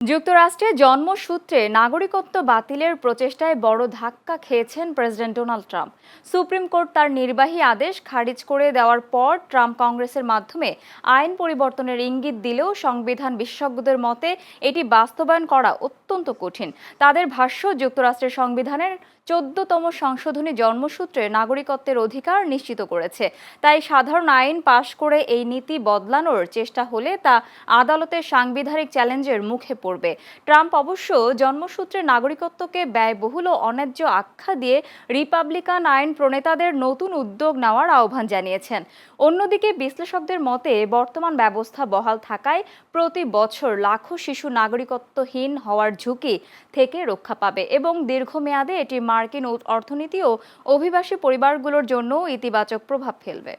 যুক্তরাষ্ট্রে জন্মসূত্রে নাগরিকত্ব বাতিলের প্রচেষ্টায় বড় ধাক্কা খেয়েছেন president Donald Trump. Supreme court তার নির্বাহী আদেশ খারিজ করে দেওয়ার পর ট্রাম্প কংগ্রেসের মাধ্যমে আইন পরিবর্তনের ইঙ্গিত দিলেও সংবিধান বিশেষজ্ঞদের মতে এটি বাস্তবায়ন করা অত্যন্ত কঠিন। তাদের ভাষ্য, যুক্তরাষ্ট্রের সংবিধানের 14তম সংশোধনী জন্মসূত্রে নাগরিকত্বের অধিকার নিশ্চিত করেছে। তাই সাধারণ আইন পাশ করে এই নীতি বদলানোর চেষ্টা হলে তা আদালতের সাংবিধানিক চ্যালেঞ্জের মুখে পড়বে। ট্রাম্প অবশ্য জন্মসূত্রে নাগরিকত্বকে ব্যয়বহুল ও অন্যায্য আখ্যা দিয়ে রিপাবলিকান আইন প্রণেতাদের নতুন উদ্যোগ নেওয়ার আহ্বান জানিয়েছেন। অন্যদিকে বিশ্লেষকদের মতে বর্তমান ব্যবস্থা বহাল থাকায় প্রতি বছর লাখো শিশু নাগরিকত্বহীন হওয়ার ঝুঁকি থেকে রক্ষা পাবে এবং দীর্ঘমেয়াদে এটি মার্কিন অর্থনীতি ও অভিবাসী পরিবারগুলোর জন্য ইতিবাচক প্রভাব ফেলবে।